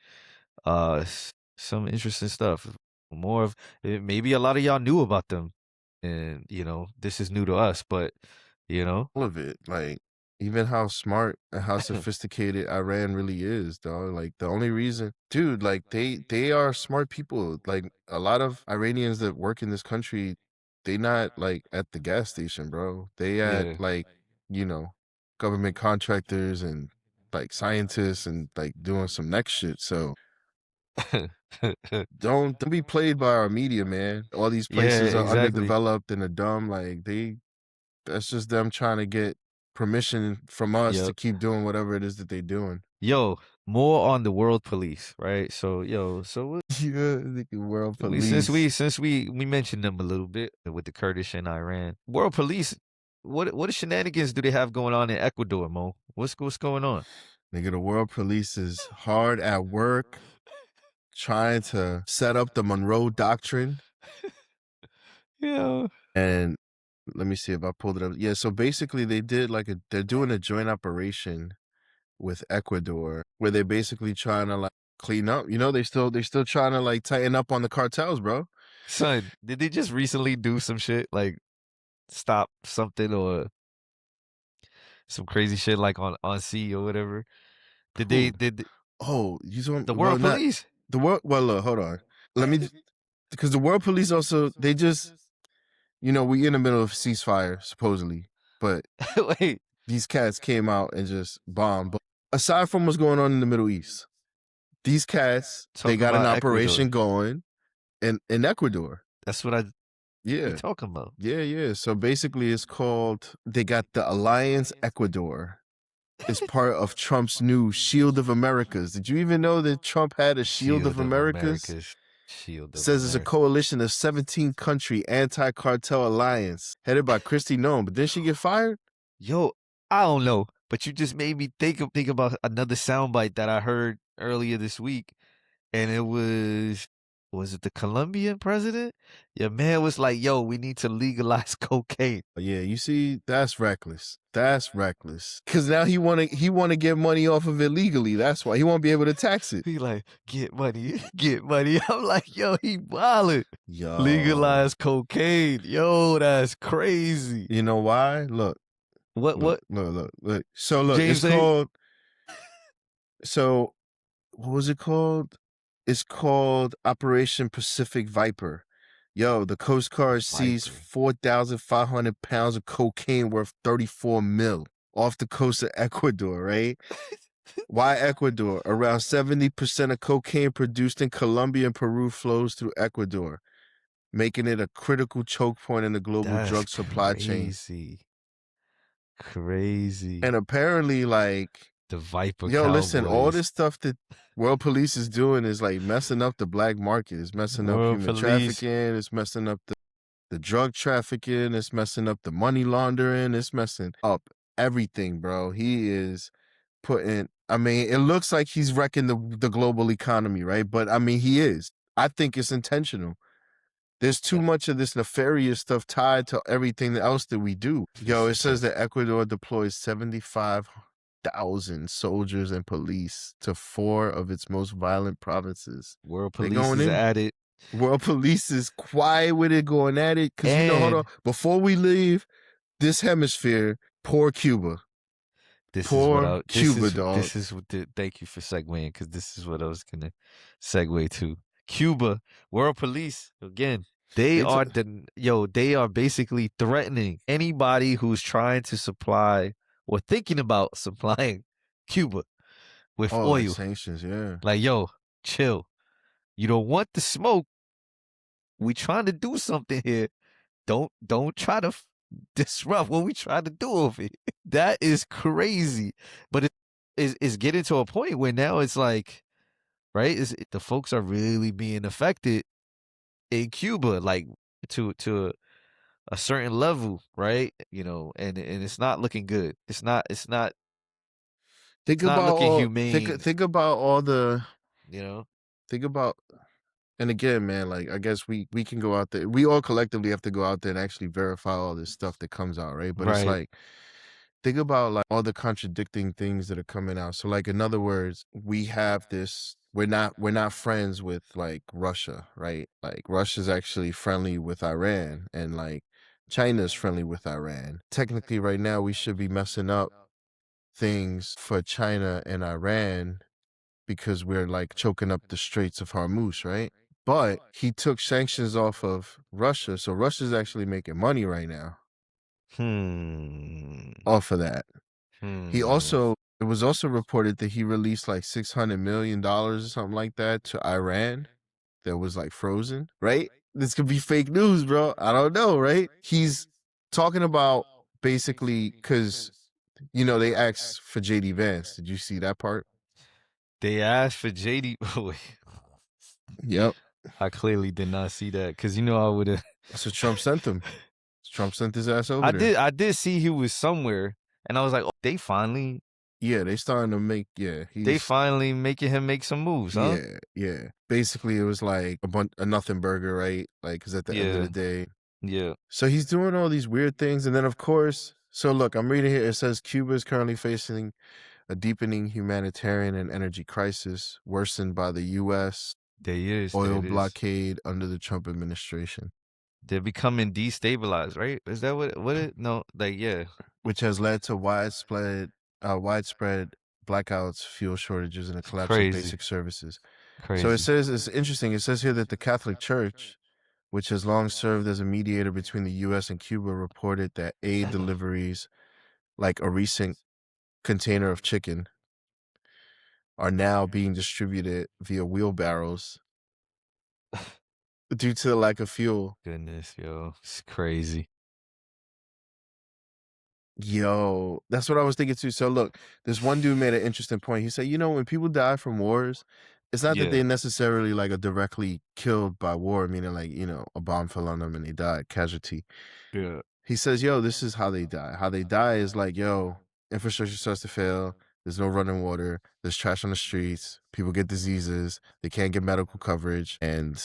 some interesting stuff. More of maybe a lot of y'all knew about them, and this is new to us. But you know, All of it, like even how smart and how sophisticated Iran really is, dog. Like the only reason, dude, like they are smart people. Like a lot of Iranians that work in this country, they not like at the gas station, bro. They at yeah, like, you know, government contractors and like scientists and like doing some next shit. So don't be played by our media, man. All these yeah, places are exactly. underdeveloped and are dumb. Like that's just them trying to get permission from us to Yep. keep doing whatever it is that they're doing. Yo, more on the world police, right? So, yo, so Yeah, the world we since we police. since we mentioned them a little bit with the Kurdish and Iran, world police. What shenanigans do they have going on in Ecuador, Mo? What's going on? Nigga, the world police is hard at work trying to set up the Monroe Doctrine. Yeah. And let me see if I pulled it up. Yeah, so basically they're doing a joint operation with Ecuador where they're basically trying to like clean up. You know, they still trying to like tighten up on the cartels, bro. Son, did they just recently do some shit like stop something or some crazy shit like on sea or whatever? Did they Who? did Oh, you talking? the Well, world not police? the world. Well, look, hold on. Let me, because the world police also they just, we in the middle of a ceasefire supposedly, but Wait, these cats came out and just bombed. But aside from what's going on in the Middle East, these cats they talking got an about Ecuador. operation going in Ecuador. That's what I be Yeah, talking about. yeah. So basically, it's called. They got the Alliance Ecuador. Is part of Trump's new Shield of Americas. Did you even know that Trump had a Shield of Shield of Americas? America's Shield of Says it's a America. coalition of 17 country anti-cartel alliance headed by Kristi Noem. But didn't she get fired? Yo, I don't know, but you just made me think about another soundbite that I heard earlier this week, and it was it the Colombian president? Your man was like, "Yo, we need to legalize cocaine." Yeah, you see, that's reckless. That's reckless. Cause now he wanna get money off of it legally. That's why he won't be able to tax it. He like, "Get money, get money." I'm like, "Yo, he wildin'. Yo. Legalize cocaine. Yo, that's crazy." You know why? Look, look, What look, look, look. So look, it's James A? called so what was it called? It's called Operation Pacific Viper. Yo, the Coast Guard seized Viper. 4,500 pounds of cocaine worth 34 mil off the coast of Ecuador, right? Why Ecuador? Around 70% of cocaine produced in Colombia and Peru flows through Ecuador, making it a critical choke point in the global That's drug supply chain. crazy. Crazy. And apparently, like, The Viper yo, listen, all Cowboys. this stuff that world police is doing is like messing up the black market. It's messing up World human police. trafficking. It's messing up the drug trafficking. It's messing up the money laundering. It's messing up everything, bro. He is putting, I mean, it looks like he's wrecking the global economy, right? But I mean, he is. I think it's intentional. There's too much of this nefarious stuff tied to everything else that we do. Yo, it says that Ecuador deploys 75,000 soldiers and police to 4 of its most violent provinces. World They police going is in. at it. World police is quiet with it, going at it. Because, hold on. And Before we leave this hemisphere, poor Cuba. this is what Poor I Cuba, dog. this is what thank you for segueing, because this is what I was gonna segue to. Cuba, world police, again, they They are took, they are basically threatening anybody who's trying to supply or thinking about supplying Cuba with oh, like oil. sanctions, yeah. Like, yo, chill. You don't want the smoke. We trying to do something here. Don't try to disrupt what we try to do over here. That is crazy. But it's getting to a point where now it's like, right? The folks are really being affected in Cuba, like to a certain level, right? And it's not looking good. Think It's not about looking all humane. think about all the You know, think about and again, man, like I guess we can go out there. We all collectively have to go out there and actually verify all this stuff that comes out, right? But it's right? like think about like all the contradicting things that are coming out. So like in other words, we have this we're not friends with like Russia, right? Like Russia's actually friendly with Iran and like China's friendly with Iran. Technically right now we should be messing up things for China and Iran because we're like choking up the Straits of Hormuz, right? But he took sanctions off of Russia, so Russia's actually making money right now Hmm. off of that. He Hmm. also it was also reported that he released like $600 million or something like that to Iran that was like frozen, right? This could be fake news, bro. I don't know, right? He's talking about basically because they asked for JD Vance. Did you see that part? They asked for JD. Wait. Yep. I clearly did not see that, because I would have. So Trump sent him. Trump sent his ass over there. I did see he was somewhere, and I was like, oh, Yeah, they starting to make they he's finally making him make some moves, huh? yeah. Basically, it was like a nothing burger, right? Like, because at the end of Yeah, the day, yeah. so he's doing all these weird things, and then of course, so look, I'm reading here. It says Cuba is currently facing a deepening humanitarian and energy crisis, worsened by the U.S. There is, oil there is. blockade under the Trump administration, They're becoming destabilized, right? Is that what it? No, like, yeah. which has led to widespread blackouts, fuel shortages, and a It's collapse of crazy. basic services. So it Crazy. says, it's interesting. It says here that the Catholic Church, which has long served as a mediator between the U.S. and Cuba, reported that aid deliveries, like a recent container of chicken, are now being distributed via wheelbarrows due to the lack of fuel. Goodness, yo. It's crazy. Yo, that's what I was thinking too. So look, this one dude made an interesting point. He said, when people die from wars, it's not that Yeah. they necessarily like are directly killed by war, meaning like, a bomb fell on them and they died, casualty. Yeah. He says, yo, this is how they die. How they die is like, yo, infrastructure starts to fail. There's no running water. There's trash on the streets. People get diseases. They can't get medical coverage. And,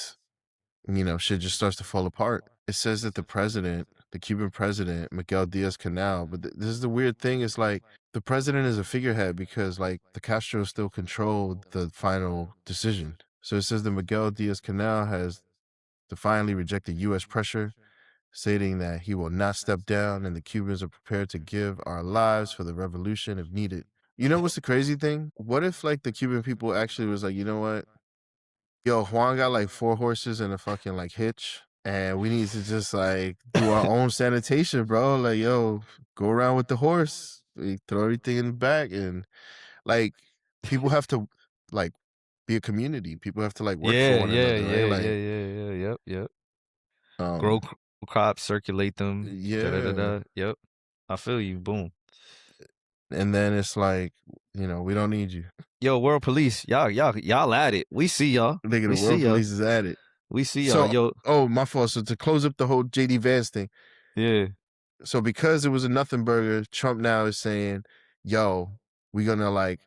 shit just starts to fall apart. It says that the Cuban president, Miguel Diaz-Canel, but this is the weird thing. It's like the president is a figurehead because like the Castro still controlled the final decision. So it says that Miguel Diaz-Canel has defiantly rejected U.S. pressure, stating that he will not step down and the Cubans are prepared to give our lives for the revolution if needed. You know what's the crazy thing? What if like the Cuban people actually was like, you know what? Yo, Juan got like 4 horses and a fucking like hitch, and we need to just like do our own sanitation, bro. Like, yo, go around with the horse, we throw everything in the back, and like people have to like be a community. People have to like work for Yeah, one yeah, another, right? yeah, yeah, Like, yeah, yeah. Yep, yep. Grow um, crops, circulate them. Da da da yeah. da. Yep. I feel you. Boom. And then it's like, we don't need you. Yo, world police, y'all at it. We see y'all. Nigga, We the see world y'all. police is at it. We see y'all. So, Yo, oh, my fault. So to close up the whole JD Vance thing, yeah. so because it was a nothing burger, Trump now is saying, yo, we're gonna like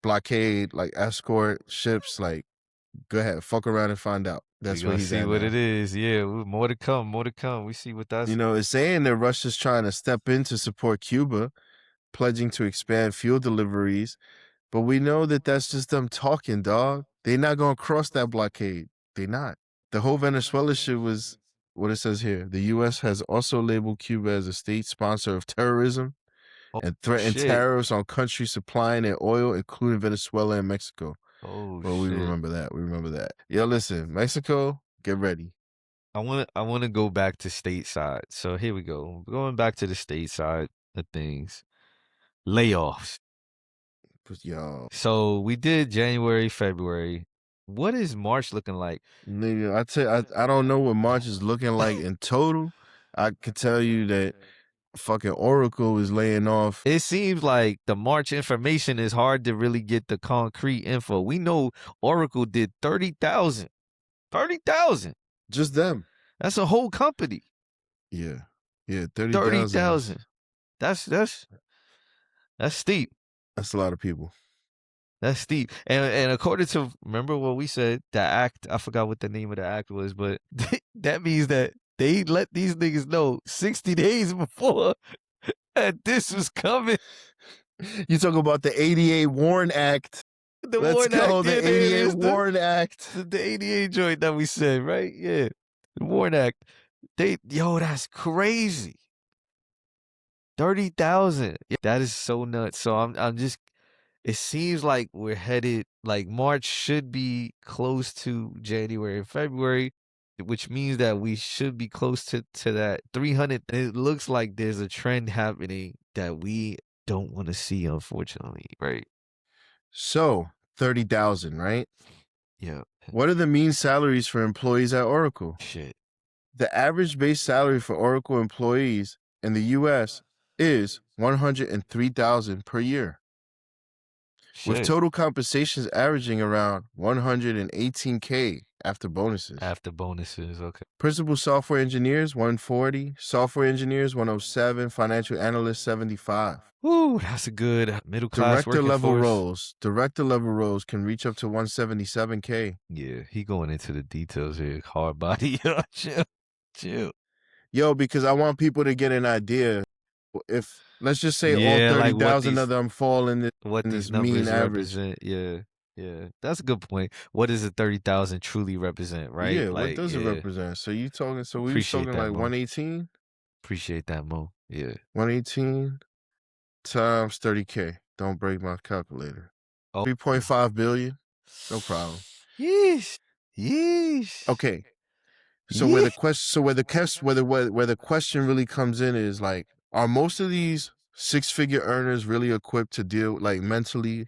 blockade, like escort ships, like go ahead, fuck around and find out. We That's where gonna he's see at what it now. is. Yeah, more to come. More to come. We see what that's. It's saying that Russia's trying to step in to support Cuba, pledging to expand fuel deliveries, but we know that that's just them talking, dog. They're not gonna cross that blockade. They not. The whole Venezuela shit was what it says here. The U.S. has also labeled Cuba as a state sponsor of terrorism Oh and threatened shit. tariffs on countries supplying their oil, including Venezuela and Mexico. Oh Well, we shit. remember that. We remember that. Yo, listen, Mexico, get ready. I wanna go back to stateside. So here we go. Going back to the stateside of things. Layoffs. Yo, So we did January, February. What is March looking like? nigga, I don't know what March is looking like in total. I can tell you that fucking Oracle is laying off It seems like the March information is hard to really get the concrete info. We know Oracle did 30,000. 30,000. just them. That's a whole company. Yeah. Yeah, 30,000 is 30,000. That's steep. that's a lot of people. That's steep. And according to remember what we said, the act, I forgot what the name of the act was, but that means that they let these niggas know 60 days before that this was coming. You talk about the 88 Warren Act. The Let's Warren go, Act, the yeah, there it 88 is. Warren Act. The 88 joint that we said, right? Yeah. The Warren Act. That's crazy. 30,000. Yeah, that is so nuts. So I'm just it seems like we're headed like March should be close to January and February, which means that we should be close to that 300. It looks like there's a trend happening that we don't want to see, unfortunately, right? So, 30,000, right? Yeah. What are the mean salaries for employees at Oracle? Shit. The average base salary for Oracle employees in the US is 103,000 per year, with Shit. total compensations averaging around 118K after bonuses. After bonuses, okay. Principal software engineers 140, software engineers 107, financial analysts 75. Woo, that's a good middle class Director working level force. roles can reach up to 177K. Yeah, he going into the details here. Hard body. Chill. Chill. Yo, because I want people to get an idea. If let's just say all Yeah, like 30,000 of them fall in what this these mean numbers average. represent. Yeah. Yeah. That's a good point. What does the 30,000 truly represent, right? Yeah, what Like, does it yeah. represent? So we was Appreciate talking that, like Mo. 118? Appreciate that, Mo. Yeah. 118 times 30K. Don't break my calculator. Oh, 3.5 billion. No problem. yeesh, yeesh, Okay. So where yeesh. the question, where the question really comes in is like, are most of these six-figure earners really equipped to deal, like mentally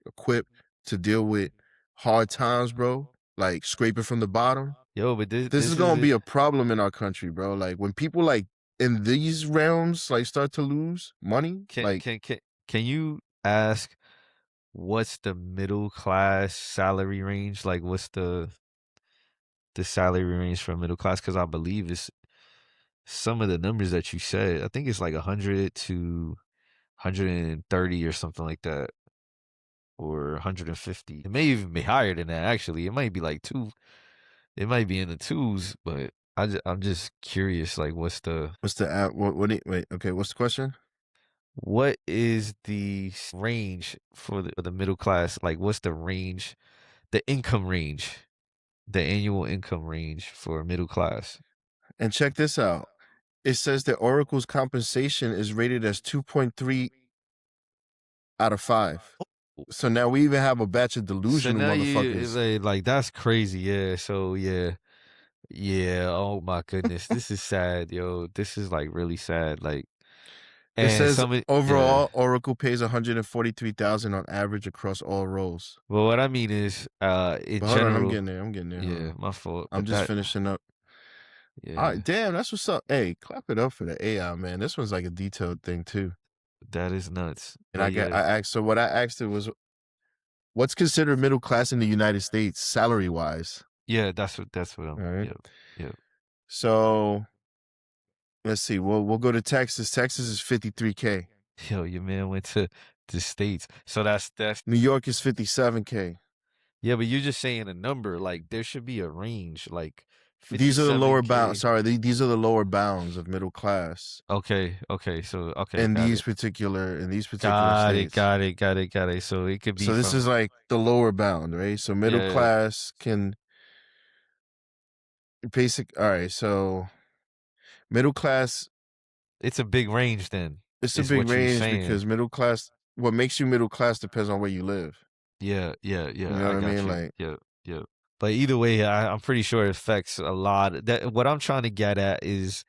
equipped to deal with hard times, bro? Like scraping from the bottom. Yo, but this This is this is gonna the be a problem in our country, bro. Like when people like in these realms like start to lose money, can like can can can you ask what's the middle class salary range? Like, what's the salary range for middle class? Because I believe it's some of the numbers that you said. I think it's like 100 to 130 or something like that, or 150. It may even be higher than that. Actually, it might be like two. It might be in the twos, but I'm just curious. Like, what's the app? Wait, okay, what's the question? what is the range for the middle class? Like, what's the range, the income range, the annual income range for middle class? And check this out. It says that Oracle's compensation is rated as 2.3 out of 5. So now we even have a batch of So delusional now you motherfuckers. like that's crazy. Yeah. So yeah. Yeah. Oh my goodness. This is sad, yo. This is like really sad. Like, It and says some yeah. overall Oracle pays 143,000 on average across all roles. Well, what I mean is, in But hold on, I'm general, getting there. I'm getting there. Hold yeah, on. my fault. I'm But just that, finishing up. All yeah, right, damn, that's what's up. Hey, clap it up for the AI, man. This one's like a detailed thing too. that is nuts. And But yeah, I asked, so what I asked it was, what's considered middle class in the United States, salary wise? yeah, that's what All I'm. right. Yep, yep. So let's see. We'll go to Texas. Texas is 53K. Yo, your man went to the states, so that's New York is 57K. yeah. But you're just saying a number. Like there should be a range, like These are the lower bounds. 57K. Sorry, these are the lower bounds of middle class Okay, okay. So okay, in got these it, particular got it, states. got it, got it, got it. So it could be So this from is like the lower bound, right? So middle yeah. class can basic. All right, so middle class. It's a big range. Then It's a is big what you're range saying. because middle class. What makes you middle class depends on where you live. Yeah, yeah, You yeah. know I what I got mean? you. Like Yeah, yeah. But either way, I'm pretty sure it affects a lot. That what I'm trying to get at is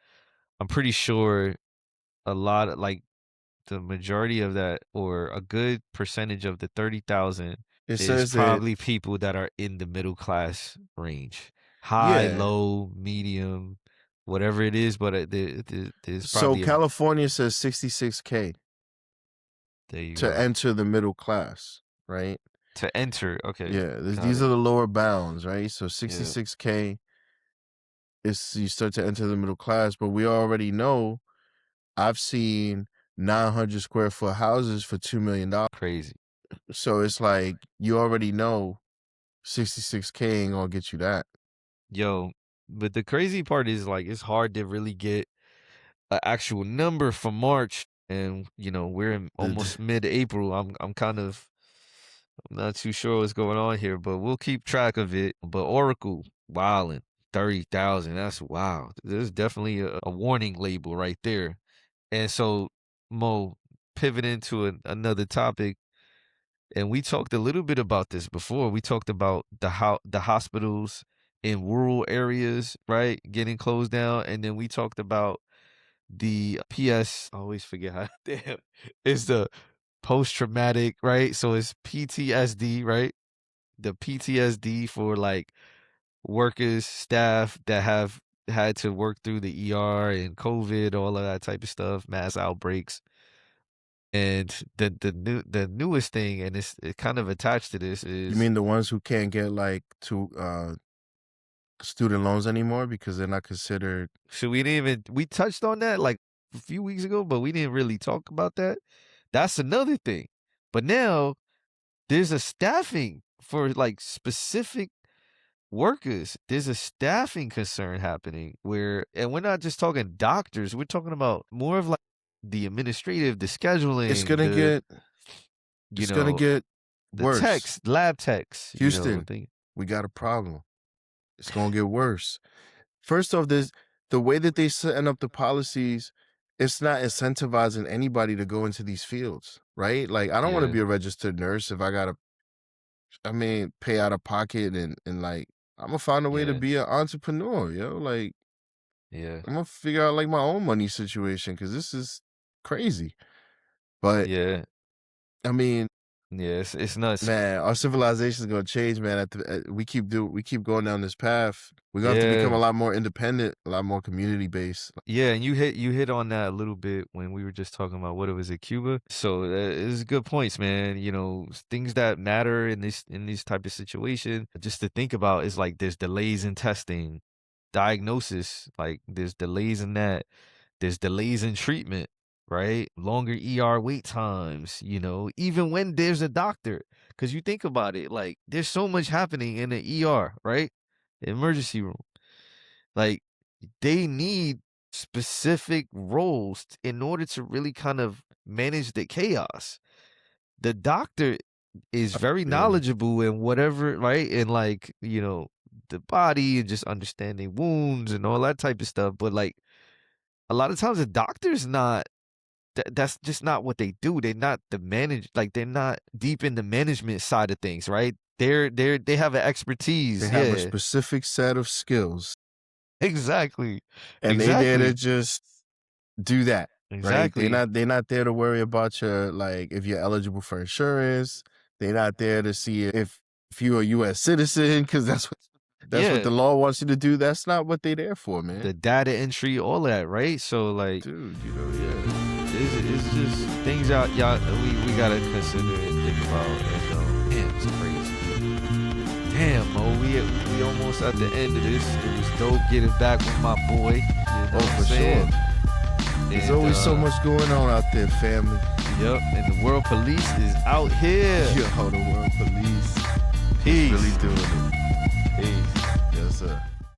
I'm pretty sure a lot of like the majority of that or a good percentage of the 30,000 it is says that. probably people that are in the middle class range. High, Yeah. low, medium, whatever it is, but there's So probably a California says 66K there you to go. enter the middle class, right? To enter, okay. Yeah, Got these are it. the lower bounds, right? So Yeah, 66K is you start to enter the middle class, but we already know I've seen 900 square foot houses for $2 million. crazy. So it's like you already know 66K ain't gonna get you that. Yo, but the crazy part is like it's hard to really get an actual number for March, and we're in The- almost mid-April. I'm not too sure what's going on here, but we'll keep track of it. But Oracle, wildin', 30,000. That's wow. There's definitely a warning label right there. And so, Mo, pivoting to another topic, and we talked a little bit about this before. We talked about the hospitals in rural areas, right, getting closed down, and then we talked about the PS. I always forget how damn it's the post traumatic, right? So it's PTSD, right? The PTSD for like workers, staff that have had to work through the ER and COVID, all of that type of stuff, mass outbreaks. And the newest thing, and it kind of attached to this you is mean the ones who can't get like to student loans anymore because they're not considered. so we touched on that like a few weeks ago, but we didn't really talk about that. That's another thing. But now there's a staffing for like specific workers. There's a staffing concern happening where, and we're not just talking doctors, we're talking about more of like the administrative, the It's scheduling, gonna get you it's gonna know, get the worse. techs, lab techs, Houston, we got a problem. It's gonna get worse. First off, there's the way that they setting up the policies. it's not incentivizing anybody to go into these fields, right? Like, I don't wanna Yeah, be a registered nurse if I gotta, I mean, pay out of pocket and, like, Imma find a way to yeah, be an entrepreneur, yo, like, yeah, Imma figure out, like, my own money situation because this is crazy. But, yeah, I mean, yeah. It's nuts. man, our civilization is gonna change, man, we keep going down this path. We're gonna have to become Yeah. a lot more independent, a lot more community based. Yeah, and you hit on that a little bit when we were just talking about what it was at Cuba. So it's good points, man. Things that matter in these type of situation. Just to think about is like there's delays in testing, diagnosis. Like there's delays in that. There's delays in treatment, right? Longer ER wait times. Even when there's a doctor, because you think about it, like there's so much happening in the ER, right? The emergency room. Like, they need specific roles in order to really kind of manage the chaos. The doctor is very Yeah. knowledgeable in whatever, right? And like, the body and just understanding wounds and all that type of stuff. But like a lot of times the doctor's not that's just not what they do. They're not they're not deep in the management side of things, right? They have an They expertise. have a Yeah. specific set of skills, Exactly. and they there to Exactly. just do that, right? Exactly. They're not there to worry about your, like, if you're eligible for insurance. They're not there to see if you're a US citizen, because that's what Yeah. the law wants you to do. That's not what they're there for, man. The data entry, all that, right? So like Dude, yeah. it's just things y'all we gotta consider and think about. And damn, it's crazy. Damn, Mo, we almost at the end of this. It was dope getting back with my boy. You know Oh, what I'm for saying? sure. There's And, always so much going on out there, family. Yep, and the world police is out here. Yo, the world police is Peace. really doing it. Peace. Yes, sir.